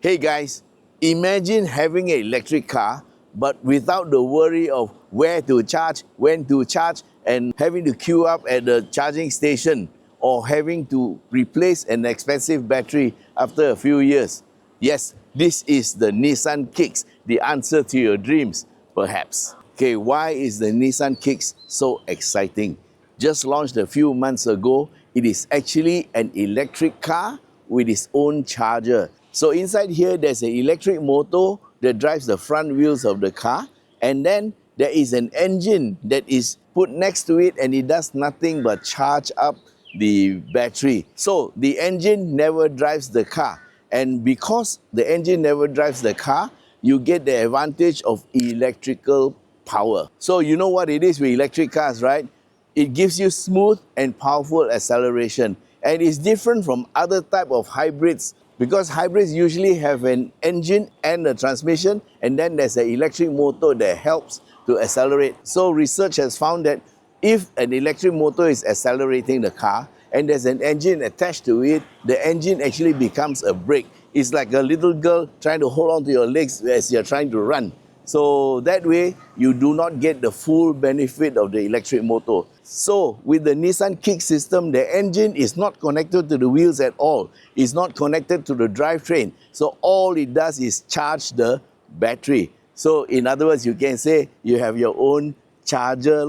Hey guys, imagine having an electric car but without the worry of where to charge, when to charge, and having to queue up at the charging station or having to replace an expensive battery after a few years. Yes, this is the Nissan Kicks, the answer to your dreams, perhaps. Okay, why is the Nissan Kicks so exciting? Just launched a few months ago, it is actually an electric car with its own charger. So inside here, there's an electric motor that drives the front wheels of the car, and then there is an engine that is put next to it, and it does nothing but charge up the battery. So the engine never drives the car, and because the engine never drives the car, you get the advantage of electrical power. So you know what it is with electric cars, right? It gives you smooth and powerful acceleration, and it's different from other type of hybrids because hybrids usually have an engine and a transmission, and then there's an electric motor that helps to accelerate. So research has found that if an electric motor is accelerating the car and there's an engine attached to it, the engine actually becomes a brake. It's like a little girl trying to hold on to your legs as you're trying to run. So that way, you do not get the full benefit of the electric motor. So with the Nissan Kick system, the engine is not connected to the wheels at all. It's not connected to the drivetrain. So all it does is charge the battery. So in other words, you can say you have your own charger.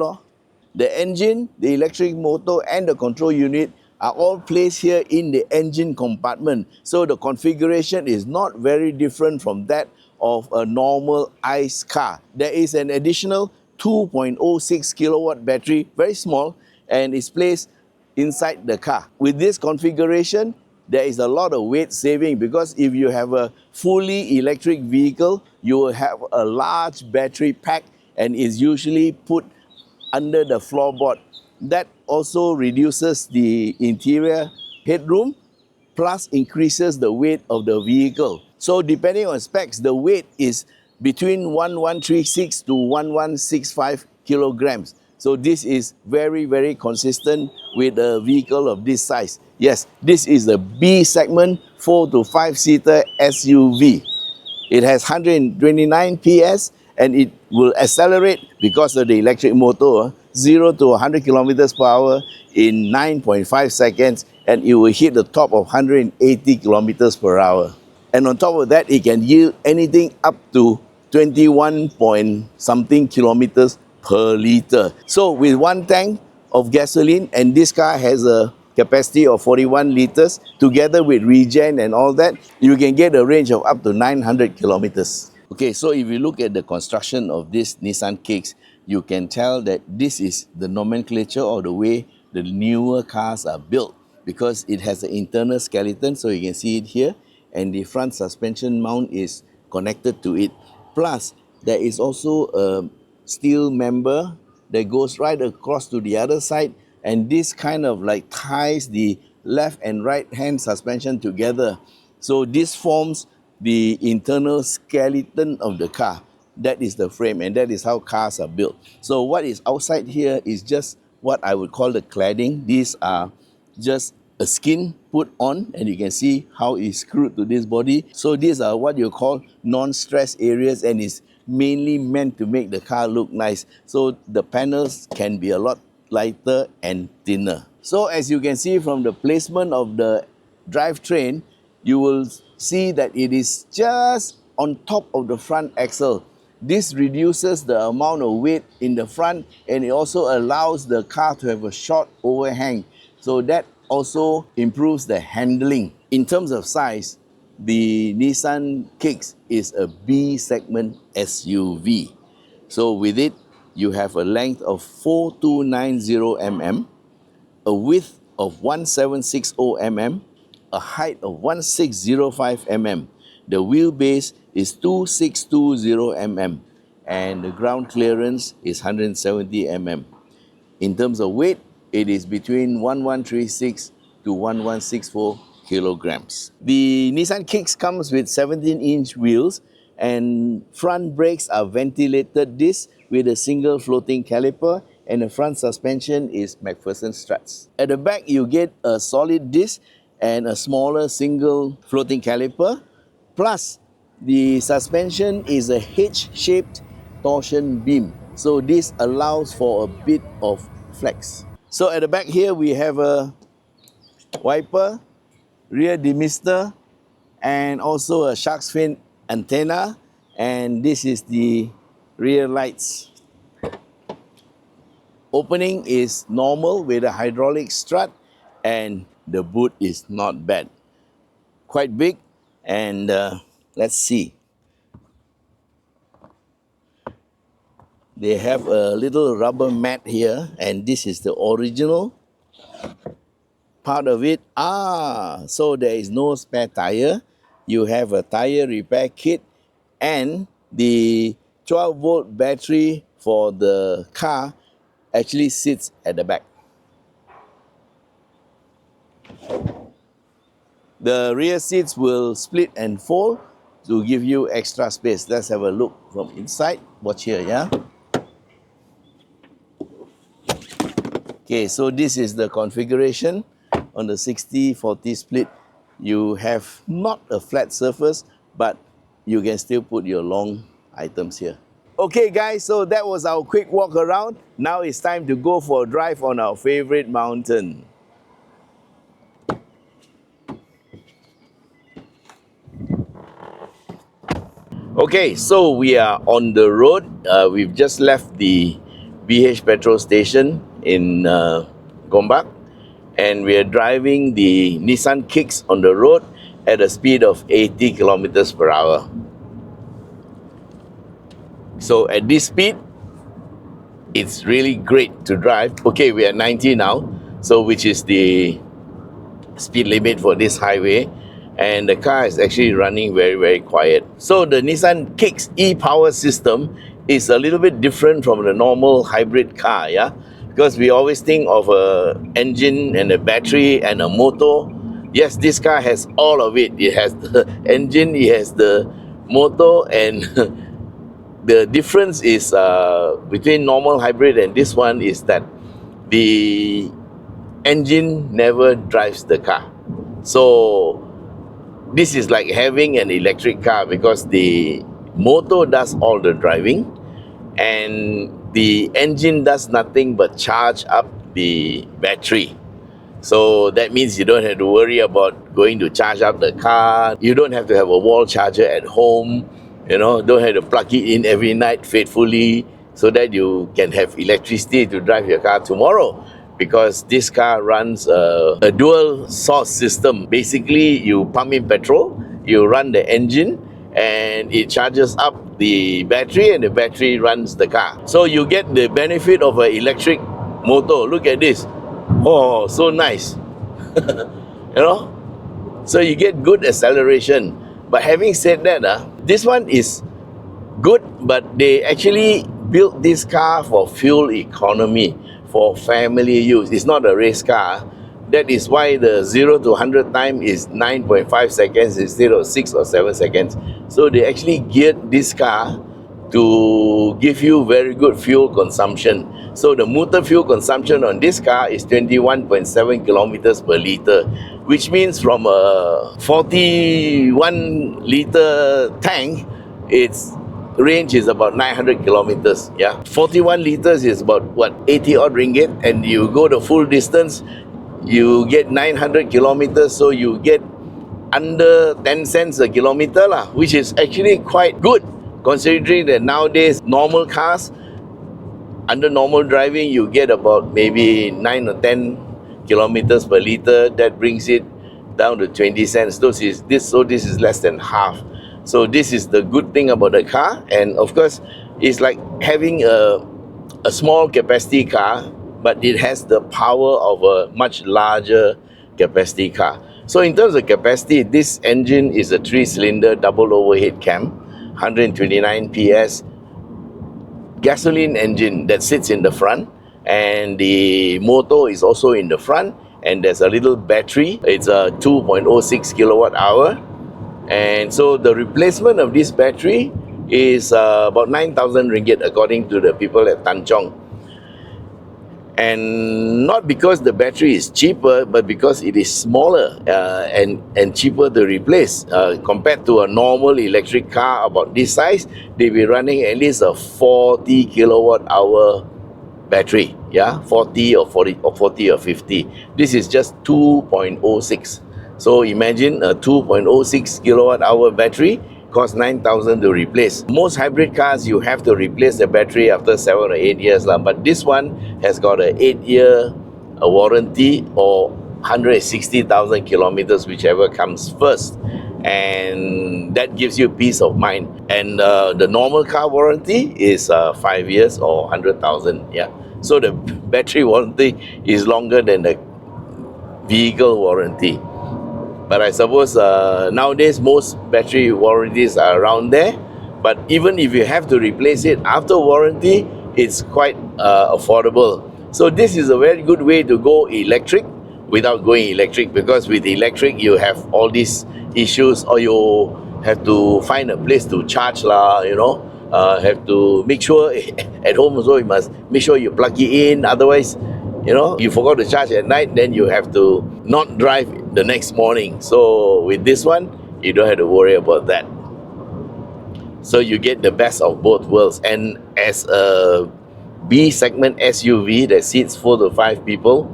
The engine, the electric motor, and the control unit are all placed here in the engine compartment. So the configuration is not very different from that of a normal ICE car. There is an additional 2.06 kilowatt battery, very small, and it's placed inside the car. With this configuration, there is a lot of weight saving because if you have a fully electric vehicle, you will have a large battery pack and is usually put under the floorboard. That also reduces the interior headroom plus increases the weight of the vehicle. So depending on specs, the weight is between 1136 to 1165 kilograms. So this is very, very consistent with a vehicle of this size. Yes, this is the B segment 4 to 5 seater SUV. It has 129 PS and it will accelerate because of the electric motor 0 to 100 kilometers per hour in 9.5 seconds, and it will hit the top of 180 kilometers per hour. And on top of that, it can yield anything up to 21 point something kilometers per liter. So with one tank of gasoline, and this car has a capacity of 41 liters, together with regen and all that, you can get a range of up to 900 kilometers. Okay, so if you look at the construction of this Nissan Kicks, you can tell that this is the nomenclature or the way the newer cars are built because it has an internal skeleton, so you can see it here, and the front suspension mount is connected to it. Plus, there is also a steel member that goes right across to the other side, and this kind of like ties the left and right hand suspension together. So this forms the internal skeleton of the car. That is the frame, and that is how cars are built. So what is outside here is just what I would call the cladding. These are just a skin put on, and you can see how it's screwed to this body. So these are what you call non-stress areas, and it's mainly meant to make the car look nice. So the panels can be a lot lighter and thinner. So as you can see from the placement of the drivetrain, you will see that it is just on top of the front axle. This reduces the amount of weight in the front, and it also allows the car to have a short overhang. So that also improves the handling. In terms of size, the Nissan Kicks is a B segment SUV. So with it, you have a length of 4290 mm, a width of 1760 mm, a height of 1605 mm. The wheelbase is 2620 mm, and the ground clearance is 170 mm. In terms of weight, it is between 1136 to 1164 kilograms. The Nissan Kicks comes with 17-inch wheels, and front brakes are ventilated discs with a single floating caliper, and the front suspension is McPherson struts. At the back, you get a solid disc and a smaller single floating caliper. Plus, the suspension is a H-shaped torsion beam. So this allows for a bit of flex. So at the back here, we have a wiper, rear demister, and also a shark's fin antenna. And this is the rear lights. Opening is normal with a hydraulic strut, and the boot is not bad. Quite big, and let's see. They have a little rubber mat here, and this is the original part of it. So there is no spare tire. You have a tire repair kit, and the 12-volt battery for the car actually sits at the back. The rear seats will split and fold to give you extra space. Let's have a look from inside. Watch here, yeah? Okay, so this is the configuration. On the 60-40 split, you have not a flat surface, but you can still put your long items here. Okay guys, so that was our quick walk around. Now it's time to go for a drive on our favorite mountain. Okay, so we are on the road. We've just left the BH petrol station in Gombak, and we are driving the Nissan Kicks on the road at a speed of 80 kilometers per hour. So at this speed, it's really great to drive. Okay, we are 90 now, so which is the speed limit for this highway, and the car is actually running very, very quiet. So the Nissan Kicks e-power system is a little bit different from the normal hybrid car, yeah? Because we always think of a engine and a battery and a motor. Yes, this car has all of it. It has the engine, it has the motor, and the difference is between normal hybrid and this one is that the engine never drives the car. So this is like having an electric car because the motor does all the driving and the engine does nothing but charge up the battery. So that means you don't have to worry about going to charge up the car. You don't have to have a wall charger at home. You know, don't have to plug it in every night faithfully so that you can have electricity to drive your car tomorrow. Because this car runs a dual source system. Basically, you pump in petrol, you run the engine, and it charges up the battery, and the battery runs the car. So you get the benefit of an electric motor. Look at this. Oh, so nice. You know? So you get good acceleration. But having said that, this one is good, but they actually built this car for fuel economy, for family use. It's not a race car. That is why the 0 to 100 time is 9.5 seconds instead of 6 or 7 seconds. So they actually geared this car to give you very good fuel consumption. So the motor fuel consumption on this car is 21.7 kilometers per liter, which means from a 41 liter tank, its range is about 900 kilometers. Yeah, 41 liters is about what, 80 odd ringgit, and you go the full distance, you get 900 kilometers, so you get under 10 cents a kilometer lah, which is actually quite good considering that nowadays normal cars, under normal driving, you get about maybe 9 or 10 kilometers per liter. That brings it down to 20 cents. So this is less than half. So this is the good thing about the car. And of course, it's like having a small capacity car, but it has the power of a much larger capacity car. So in terms of capacity, this engine is a 3-cylinder double overhead cam, 129 PS, gasoline engine that sits in the front, and the motor is also in the front, and there's a little battery. It's a 2.06 kilowatt hour, and so the replacement of this battery is about 9,000 ringgit according to the people at Tanjong. And not because the battery is cheaper, but because it is smaller and cheaper to replace. Compared to a normal electric car about this size, they'll be running at least a 40 kilowatt hour battery, yeah, 40 or 40 or 40 or 50. This is just 2.06. So imagine a 2.06 kilowatt hour battery costs 9,000 to replace. Most hybrid cars, you have to replace the battery after 7 or 8 years lah, but this one has got a 8-year warranty or 160,000 kilometers, whichever comes first, and that gives you peace of mind. And the normal car warranty is 5 years or 100,000. Yeah, so the battery warranty is longer than the vehicle warranty. But I suppose nowadays most battery warranties are around there. But even if you have to replace it after warranty, it's quite affordable. So this is a very good way to go electric without going electric, because with electric you have all these issues, or you have to find a place to charge lah, you know. Have to make sure at home also you must make sure you plug it in, otherwise, you know, you forgot to charge at night, then you have to not drive the next morning. So with this one, you don't have to worry about that. So you get the best of both worlds. And as a B segment SUV that seats 4 to 5 people,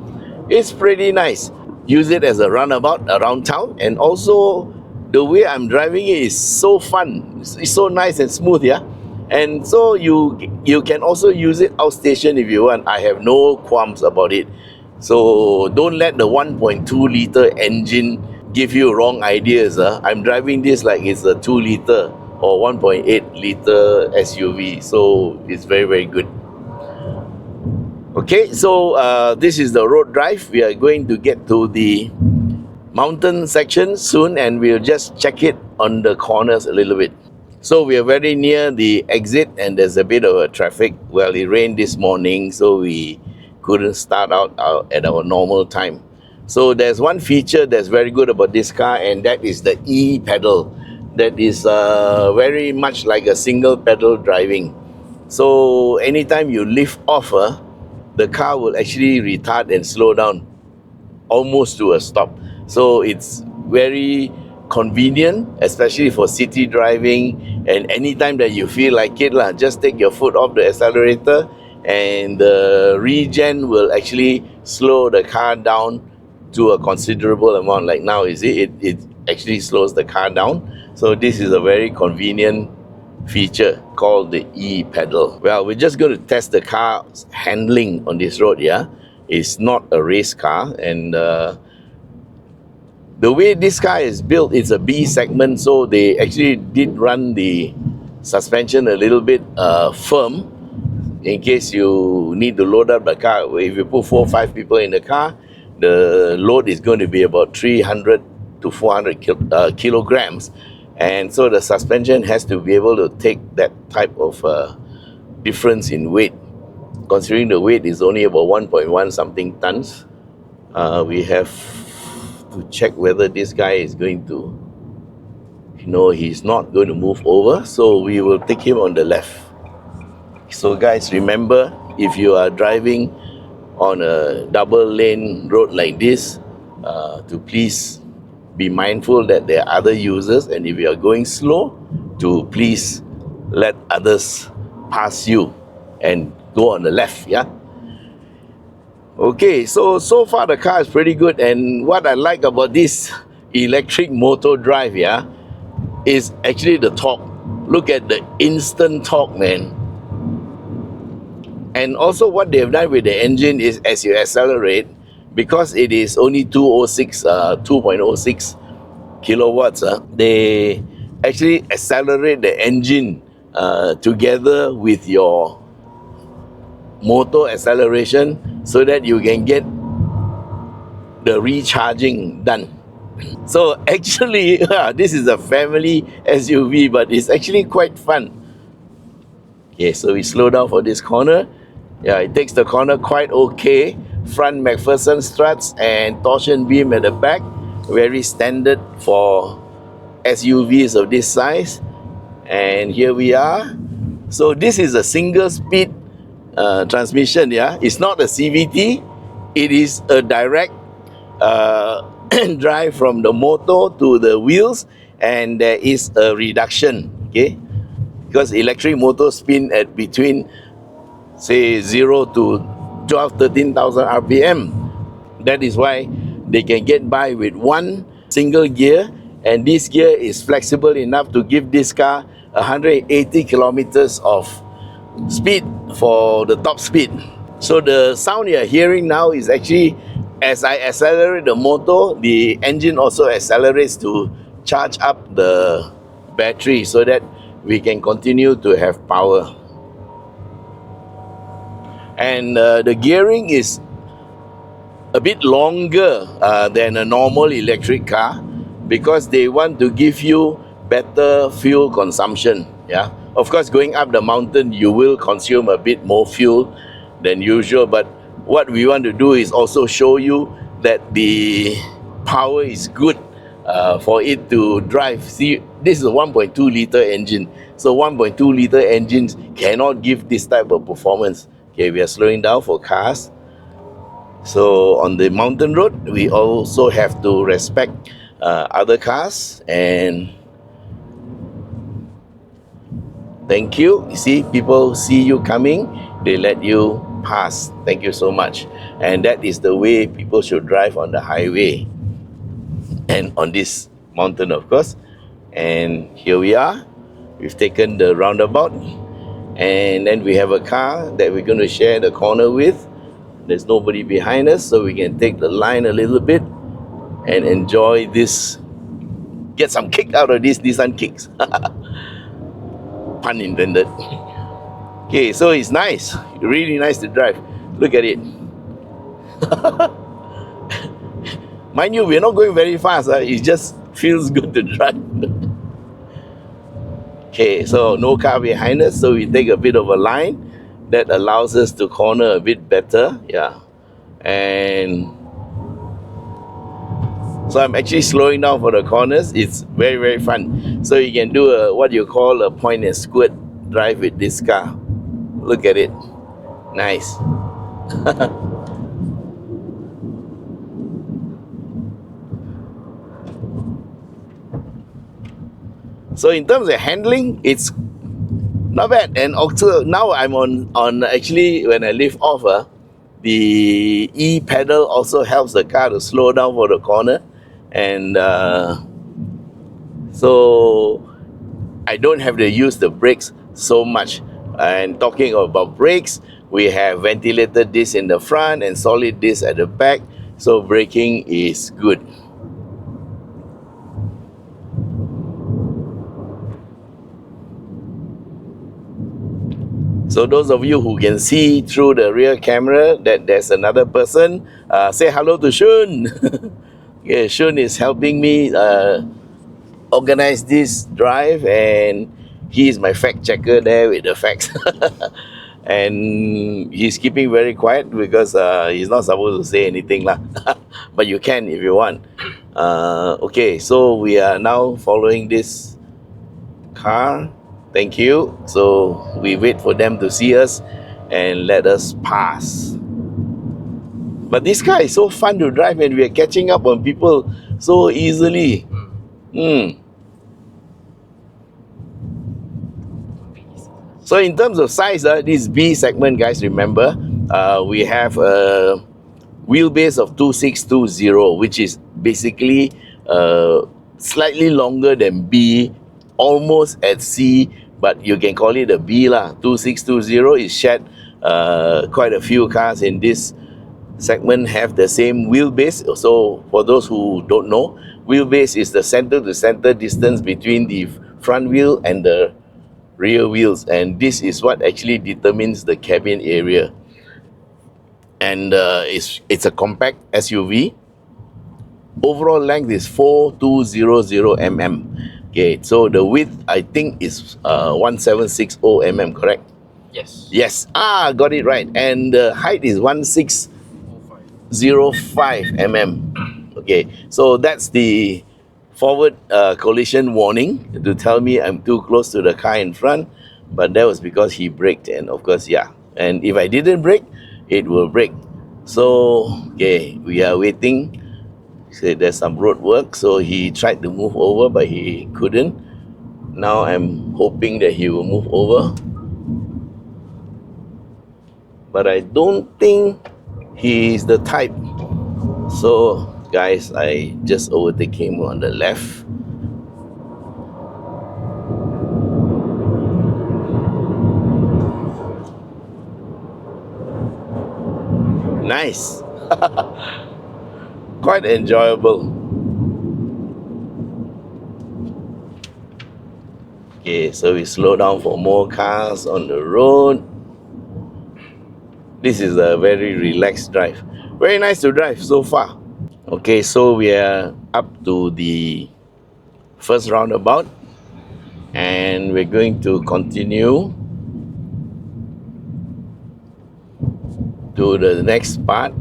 it's pretty nice. Use it as a runabout around town, and also the way I'm driving it is so fun. It's so nice and smooth, yeah. And so you can also use it outstation if you want. I have no qualms about it. So don't let the 1.2 liter engine give you wrong ideas. I'm driving this like it's a 2 liter or 1.8 liter SUV. So it's very, very good. Okay, so this is the road drive. We are going to get to the mountain section soon, and we'll just check it on the corners a little bit. So we are very near the exit, and there's a bit of a traffic. Well, it rained this morning, so we couldn't start out at our normal time. So there's one feature that's very good about this car, and that is the e-pedal. That is very much like a single pedal driving. So anytime you lift off, the car will actually retard and slow down almost to a stop. So it's very convenient, especially for city driving, and anytime that you feel like it, just take your foot off the accelerator and the regen will actually slow the car down to a considerable amount. Like now, it actually slows the car down. So this is a very convenient feature called the e-pedal. Well, we're just going to test the car's handling on this road, yeah. It's not a race car, and the way this car is built, it's a B segment, so they actually did run the suspension a little bit firm in case you need to load up the car. If you put 4 or 5 people in the car, the load is going to be about 300 to 400 kilograms. And so the suspension has to be able to take that type of difference in weight. Considering the weight is only about 1.1 something tons, we have to check whether this guy is going to, he's not going to move over, so we will take him on the left. So guys, remember, if you are driving on a double lane road like this, to please be mindful that there are other users, and if you are going slow, to please let others pass you and go on the left, yeah. Okay, so far the car is pretty good, and what I like about this electric motor drive, yeah, is actually the torque. Look at the instant torque, man. And also what they've done with the engine is, as you accelerate, because it is only 2.06 kilowatts, they actually accelerate the engine together with your motor acceleration, so that you can get the recharging done. So actually, this is a family SUV, but it's actually quite fun. Okay, so we slow down for this corner. Yeah, it takes the corner quite okay. Front McPherson struts and torsion beam at the back, very standard for SUVs of this size. And here we are. So this is a single speed transmission, yeah. It's not a CVT. It is a direct drive from the motor to the wheels, and there is a reduction, okay? Because electric motors spin at between, say, 0 to 13,000 RPM. That is why they can get by with one single gear, and this gear is flexible enough to give this car 180 kilometers of speed for the top speed. So the sound you're hearing now is actually, as I accelerate the motor, the engine also accelerates to charge up the battery so that we can continue to have power. And the gearing is a bit longer than a normal electric car, because they want to give you better fuel consumption. Yeah, of course, going up the mountain you will consume a bit more fuel than usual, but what we want to do is also show you that the power is good for it to drive. See, this is a 1.2 liter engine, so 1.2 liter engines cannot give this type of performance. Okay, we are slowing down for cars. So on the mountain road, we also have to respect other cars. And thank you. You see, people see you coming, they let you pass. Thank you so much. And that is the way people should drive on the highway and on this mountain, of course. And here we are. We've taken the roundabout, and then we have a car that we're going to share the corner with. There's nobody behind us, so we can take the line a little bit and enjoy this, get some kick out of this Nissan Kicks. Pun intended. Okay, so it's nice, really nice to drive. Look at it. Mind you, we're not going very fast. It just feels good to drive. Okay, so no car behind us, so we take a bit of a line that allows us to corner a bit better. Yeah, and so I'm actually slowing down for the corners. It's very, very fun. So you can do a, what you call a point and squirt drive with this car. Look at it. Nice. So in terms of handling, it's not bad. And also now I'm on actually, when I lift off, the E pedal also helps the car to slow down for the corner. And so I don't have to use the brakes so much. And talking about brakes, we have ventilated disc in the front and solid disc at the back, so braking is good. So those of you who can see through the rear camera that there's another person, say hello to Shun. Yeah, Shun is helping me organize this drive, and he is my fact checker there with the facts. And he's keeping very quiet because he's not supposed to say anything lah. But you can if you want. Okay, so we are now following this car. Thank you. So we wait for them to see us and let us pass. But this car is so fun to drive, and we are catching up on people so easily. So in terms of size, this B segment, guys, remember, we have a wheelbase of 2620, which is basically slightly longer than B, almost at C, but you can call it a B lah. 2620 is shared. Quite a few cars in this segment have the same wheelbase. So for those who don't know, wheelbase is the center to center distance between the front wheel and the rear wheels, and this is what actually determines the cabin area. And it's a compact SUV. Overall length is 4200 mm. Okay, so the width I think is 1760 mm, correct? Yes. Yes, got it right. And the height is 1605 mm. Okay, so that's the forward collision warning to tell me I'm too close to the car in front, but that was because he braked, and of course, yeah, and if I didn't brake, it will break. So okay, we are waiting. He said there's some road work, so he tried to move over, but he couldn't. Now I'm hoping that he will move over, but I don't think he's the type. So guys, I just overtake him on the left. Nice. Quite enjoyable. Okay, so we slow down for more cars on the road. This is a very relaxed drive. Very nice to drive so far. Okay, so we are up to the first roundabout, and we're going to continue to the next part.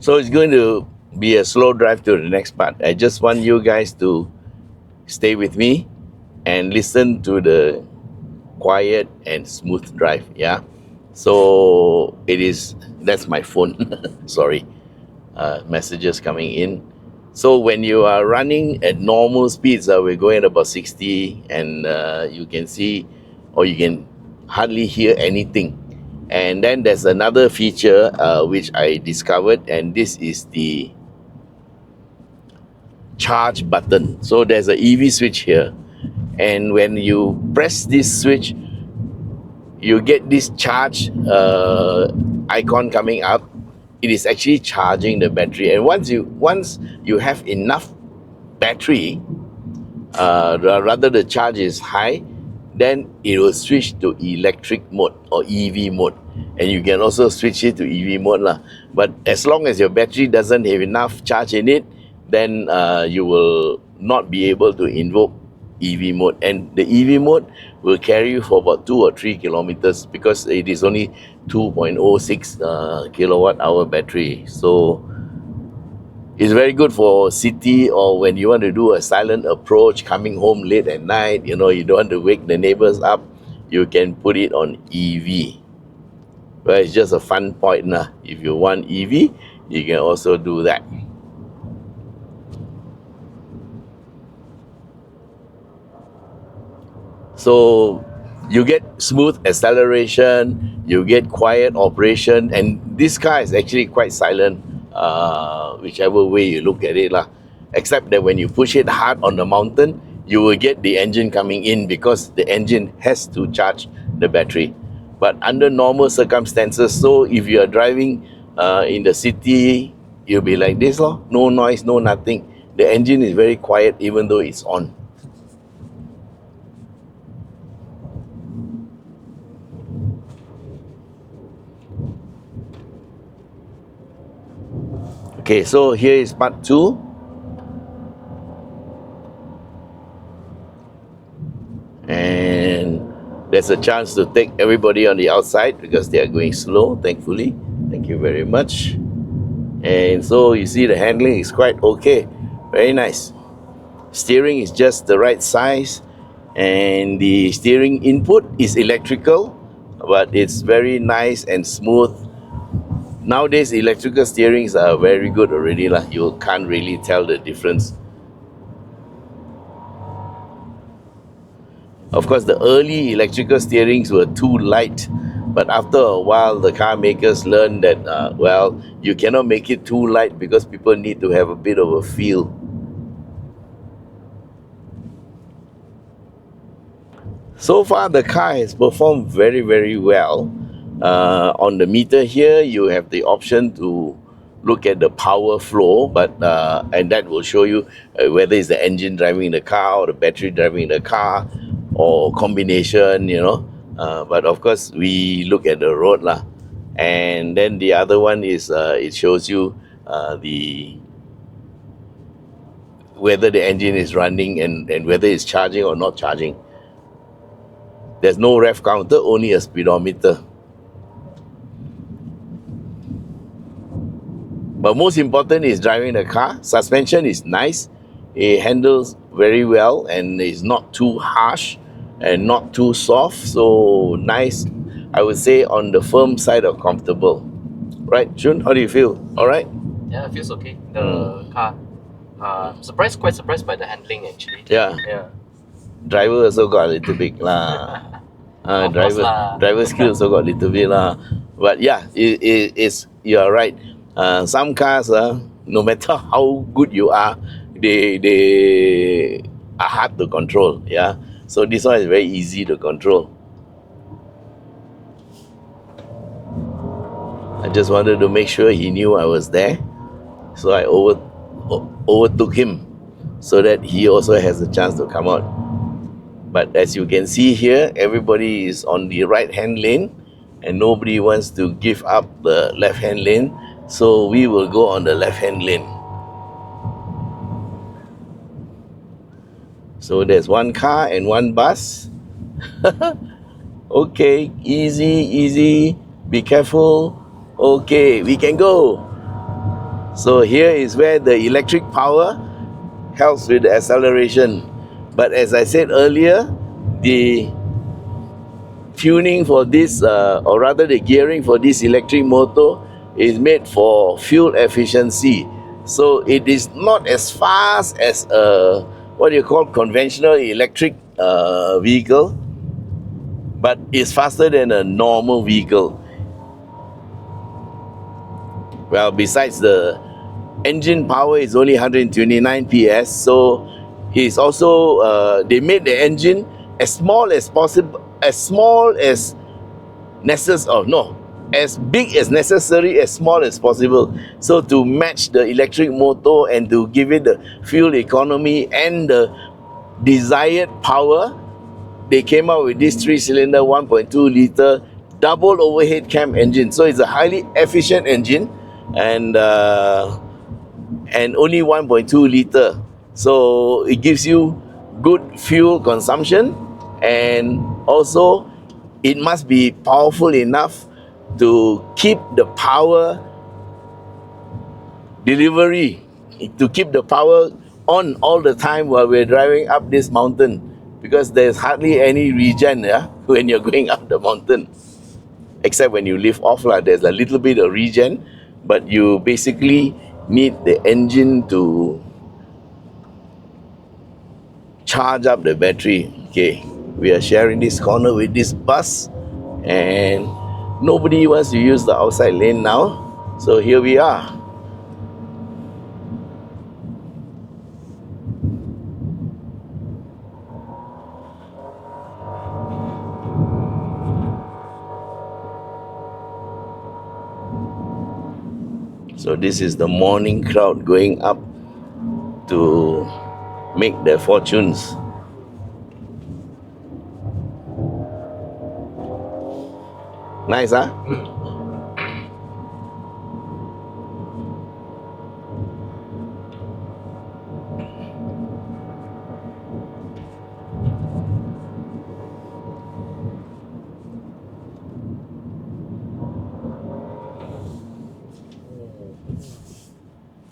So it's going to be a slow drive to the next part. I just want you guys to stay with me and listen to the quiet and smooth drive. Yeah. So that's my phone. Sorry. Messages coming in. So when you are running at normal speeds, we're going at about 60, and you can see, or you can hardly hear anything. And then there's another feature which I discovered, and this is the charge button. So there's an EV switch here, and when you press this switch, you get this charge icon coming up. It is actually charging the battery, and once you have enough battery, rather the charge is high, then it will switch to electric mode or EV mode, and you can also switch it to EV mode lah. But as long as your battery doesn't have enough charge in it, then you will not be able to invoke EV mode, and the EV mode will carry you for about 2 or 3 kilometers because it is only 2.06 kilowatt hour battery. So it's very good for city, or when you want to do a silent approach coming home late at night, you know, you don't want to wake the neighbors up, you can put it on EV. But it's just a fun point nah. If you want EV, you can also do that. So you get smooth acceleration, you get quiet operation, and this car is actually quite silent, whichever way you look at it lah. Except that when you push it hard on the mountain, you will get the engine coming in because the engine has to charge the battery. But under normal circumstances, so if you are driving in the city, you'll be like this lor, no noise, no nothing. The engine is very quiet even though it's on. Okay, so here is part 2. And there's a chance to take everybody on the outside because they are going slow, thankfully. Thank you very much. And so you see the handling is quite okay. Very nice. Steering is just the right size, and the steering input is electrical, but it's very nice and smooth. Nowadays, electrical steerings are very good already lah. You can't really tell the difference. Of course, the early electrical steerings were too light, but after a while, the car makers learned that, you cannot make it too light because people need to have a bit of a feel. So far, the car has performed very, very well. On the meter here, you have the option to look at the power flow, and that will show you whether it's the engine driving the car or the battery driving the car, or combination, you know. But of course, we look at the road lah. And then the other one is it shows you the whether the engine is running and whether it's charging or not charging. There's no ref counter, only a speedometer. But most important is driving the car. Suspension is nice. It handles very well and is not too harsh and not too soft. So nice, I would say, on the firm side of comfortable. Right, Jun? How do you feel? All right? Yeah, it feels okay. The car. Quite surprised by the handling actually. Yeah. Yeah. Driver also got a little bit lah. Of course lah. Driver skill also got a little bit lah. But yeah, it's you are right. Some cars, no matter how good you are, they are hard to control. Yeah. So this one is very easy to control. I just wanted to make sure he knew I was there, so I overtook him, so that he also has a chance to come out. But as you can see here, everybody is on the right hand lane and nobody wants to give up the left hand lane, so we will go on the left hand lane. So there's one car and one bus. Okay, easy, be careful. Okay, we can go. So here is where the electric power helps with the acceleration. But as I said earlier, the tuning for this, or rather the gearing for this electric motor is made for fuel efficiency. So it is not as fast as a, what you call, conventional electric vehicle, but it's faster than a normal vehicle. Well, besides the engine power is only 129 PS, so he's also they made the engine as small as possible, as small as as big as necessary, as small as possible, so to match the electric motor and to give it the fuel economy and the desired power. They came out with this 3-cylinder 1.2 liter double overhead cam engine. So it's a highly efficient engine, and only 1.2 liter. So it gives you good fuel consumption, and also it must be powerful enough to keep the power delivery, to keep the power on all the time while we're driving up this mountain, because there's hardly any regen when you're going up the mountain, except when you lift off there's a little bit of regen, but you basically need the engine to charge up the battery. Okay, we are sharing this corner with this bus, and nobody wants to use the outside lane now, so here we are. So this is the morning crowd going up to make their fortunes. Nice, huh?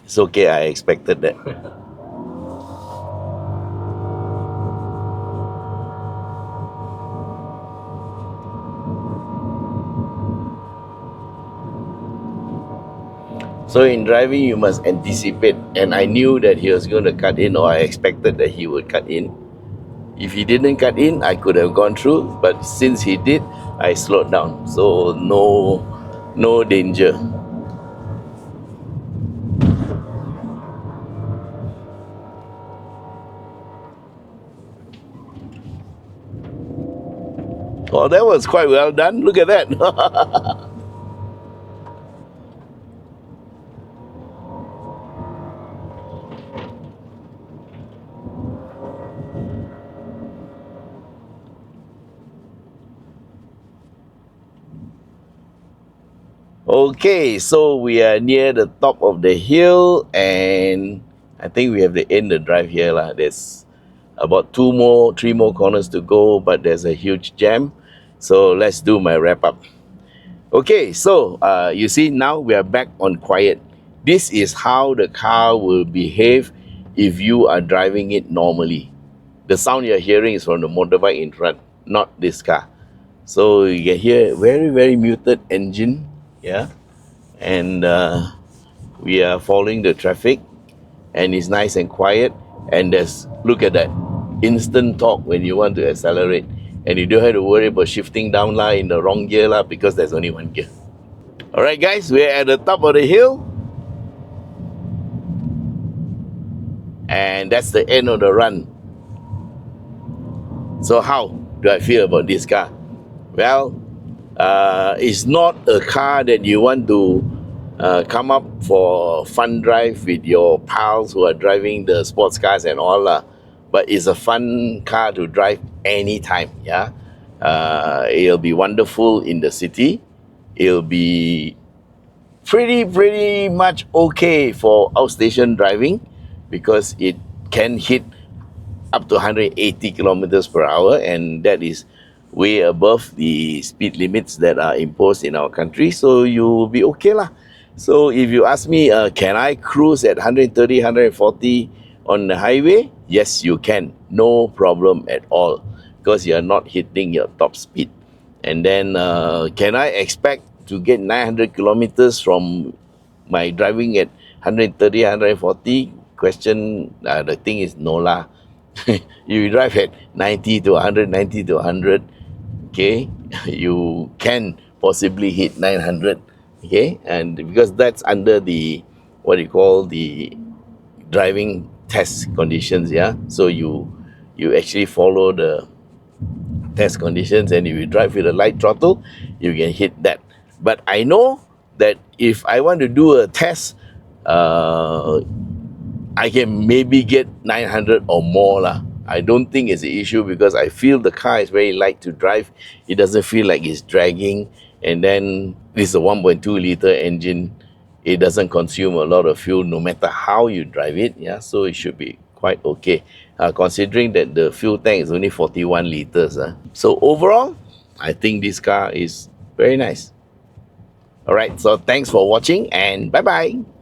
It's okay, I expected that. So in driving, you must anticipate, and I knew that he was going to cut in, or I expected that he would cut in. If he didn't cut in, I could have gone through, but since he did, I slowed down. So no danger. Oh, that was quite well done. Look at that. Okay, so we are near the top of the hill, and I think we have to end the drive here lah. There's about 3 more corners to go, but there's a huge jam. So let's do my wrap up. Okay, so you see now we are back on quiet. This is how the car will behave if you are driving it normally. The sound you're hearing is from the motorbike in front, not this car. So you can hear very, very muted engine, yeah. And we are following the traffic, and it's nice and quiet. And there's, look at that, instant torque when you want to accelerate, and you don't have to worry about shifting down lah in the wrong gear lah, because there's only one gear. All right, guys, we're at the top of the hill, and that's the end of the run. So how do I feel about this car? Well, it's not a car that you want to come up for a fun drive with your pals who are driving the sports cars and all lah. But it's a fun car to drive anytime, yeah. It'll be wonderful in the city. It'll be pretty much okay for outstation driving, because it can hit up to 180 kilometers per hour, and that is way above the speed limits that are imposed in our country. So you'll be okay lah. So if you ask me, can I cruise at 130, 140 on the highway? Yes, you can. No problem at all, because you're not hitting your top speed. And then can I expect to get 900 kilometers from my driving at 130, 140? Question, the thing is no lah. You drive at 90 to 100, 90 to 100, okay, you can possibly hit 900, okay, and because that's under the, what you call, the driving test conditions, yeah. So you actually follow the test conditions, and if you drive with a light throttle, you can hit that. But I know that if I want to do a test, I can maybe get 900 or more lah. I don't think it's an issue, because I feel the car is very light to drive. It doesn't feel like it's dragging. And then this is a 1.2 liter engine. It doesn't consume a lot of fuel no matter how you drive it. Yeah, so it should be quite okay. Considering that the fuel tank is only 41 liters. So overall, I think this car is very nice. All right, so thanks for watching, and bye-bye.